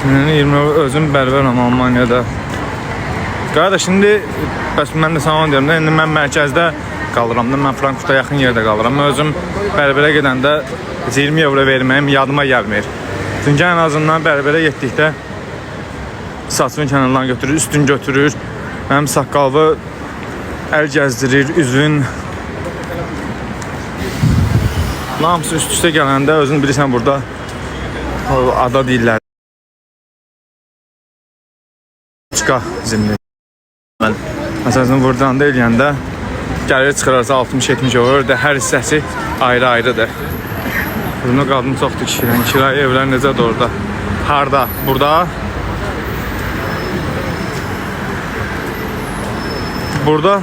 Yani 20 özüm bərbərəm Almaniyada. Qardaş, şimdi bəs mən də sana deyirəm də, indi mən mərkəzdə qalıram da, mən Frankfurtda yaxın yerdə qalıram. Mən özüm bərbərə gedəndə 20 euro verməyim yadıma gəlmir. Çünki ən azından bərbərə getdikdə saçın kənarlarını götürür, üstün götürür, mənim saqqalımı əl gəzdirir, üzün. Hamısı üst-üstə gələndə özün bilirsən burada ada deyirlər. Çıqa zimli. Məsələn, buradan da eləyəndə gəlir çıxırarsa 60-70 olur da, hər hissəsi ayrı-ayrıdır. Burada qadın çoxdur kişilərin. Kirayə evlər necədir orada? Harda? Burada? Burada?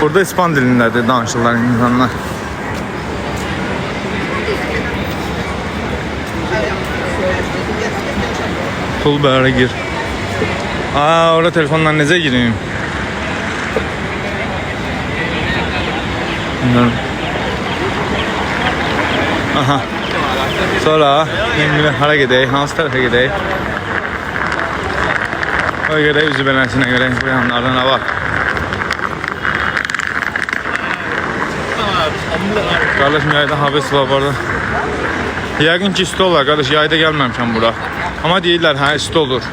Burada İspan dilindədir danışırlar insanlar. Pul bərə gir. Orada telefonla necə gireyim? Aha. Sonra hara gedək? Hansı tərəfə gedək? O gedək üzü beləsinə görək. Bu yanlardan nə var? Qardaş, yayda habəs var burada. Yəqin ki isti olar qardaş, yayda gəlməmişəm bura. Amma deyirlər, hə, isti olur.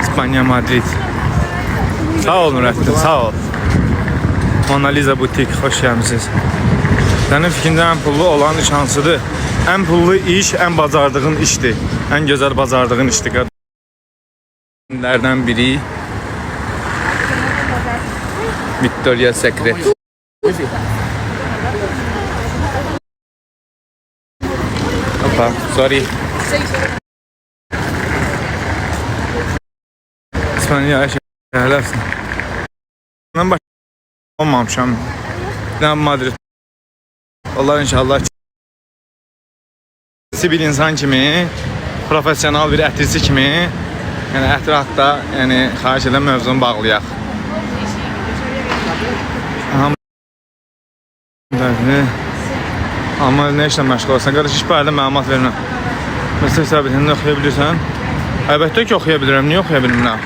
İspanya, Madrid. Sağ ol Nurəddin, sağ ol. Mona Lisa butik, xoş gəlmişsiniz. Sənin fikrində ən pullu olan iş hansıdır? Ən pullu iş, ən bacardığın işdir. Ən gözəl bacardığın işdir. Lərdən biri Victoria's Secret. Opa, sorry. İspanya şəhərlərsin. Mən başqa olmamışam. Madrid. Allah inşallah bir insan kimi, profesyonel bir ətrisi kimi, yəni ətri haqda, yəni xahiş edən mövzunu bağlayaq. Amma nə işlə məşğul olsan? Qardaş, iş barədə məlumat verirəm. Məsəl hesabətində oxuya bilirsən? Əlbəttə ki, oxuya bilirəm. Niyə oxuya bilmirəm?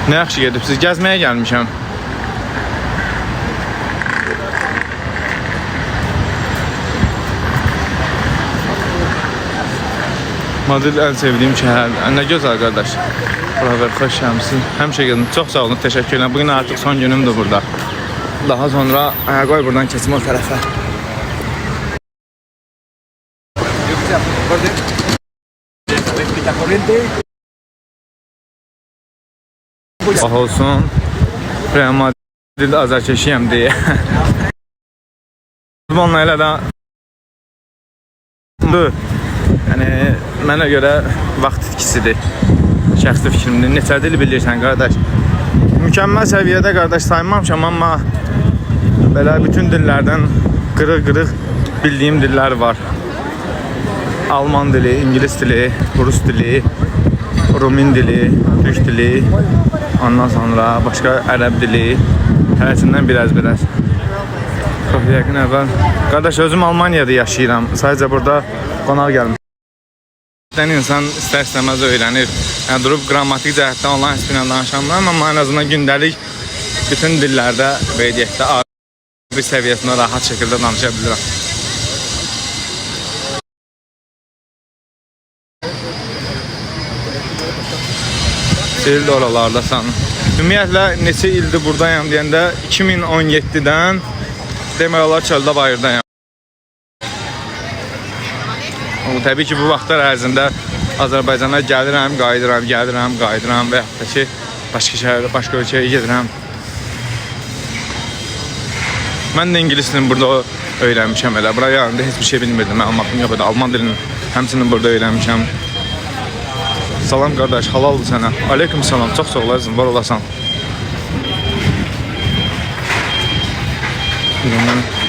Nə yaxşı gedibsiz? Gəzməyə gəlmişəm. Madrid ən sevdiyim şəhər. Nə gözəl qardaş. Buralar xoş gəlmişsin. Həmişə gəldim. Çox sağ olun. Təşəkkür edirəm. Bugün artıq son günümdür burada. Daha sonra qoy buradan keçim o tərəfə. Bax olsun. Real Madrid azarkeşiyəm deyə. Bununla elə də yəni mənə görə vaxt itkisidir. Şəxsi fikrimdir. Neçə dil bilirsən qardaş? Mükəmməl səviyyədə qardaş saymamışam, amma belə bütün dillərdən qırıq-qırıq bildiyim dillər var. Alman dili, İngilis dili, Rus dili, Rumin dili, Türk dili, ondan sonra başqa ərəb dili, hərəsindən biraz. Çox yəqin əvvəl. Qardaş, özüm Almaniyada yaşayıram. Sadəcə burada qonaq gəlmişəm. İnsan istər-istəməz öyrənir. Yəni, durub qrammatik cəhətdən olan isminə danışamıram, amma ən azından gündəlik bütün dillərdə və ediyyətdə bir səviyyəsində rahat şəkildə danışa bilirəm. Deyildi oralardasan. Ümumiyyətlə, neçə ildir buradayam deyəndə 2017-dən demək olar çöldə bayırdayam. Təbii ki, bu vaxtlar ərzində Azərbaycana gəlirəm, qayıdıram və yaxud da ki, başqa şəhərdə, başqa ölkəyə gedirəm. Mən də İngilis dilini burada öyrənmişəm elə. Buraya yanında heç bir şey bilmirdim. Məlumatım yox idi. Alman dilini həmçinin burada öyrənmişəm. Salam qardaş, halaldır sənə. Aleyküm salam, çox sağ olasın, var olasan.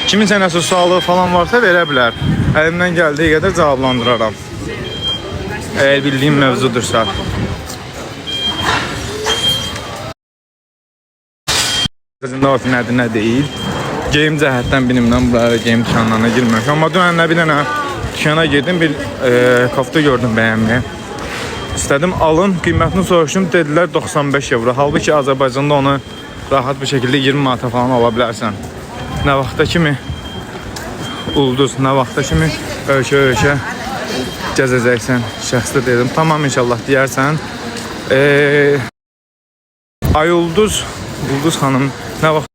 Kimin sənəsi sualı falan varsa verə bilər. Əlimdən gəldiyi qədər cavablandıraram. Eğer bildiğim mevzudursa. Ne olsun, nədir, nə deyil. Geyim cəhətdən benimlə buraya geyim dükanlarına girməmiş. Amma dünən bir dənə dükkana girdim, bir kofta gördüm bəyənməyə. İstədim alın, qiymətini soruşdum, dedilər 95 euro. Halbuki Azərbaycanda onu rahat bir şəkildə 20 manata falan ala bilərsən. Nə vaxta kimi ulduz, nə vaxta kimi ölkə gəzəcəksən. Şəxsdə dedim, tamam inşallah deyərsən. Ay Ulduz xanım, nə vaxt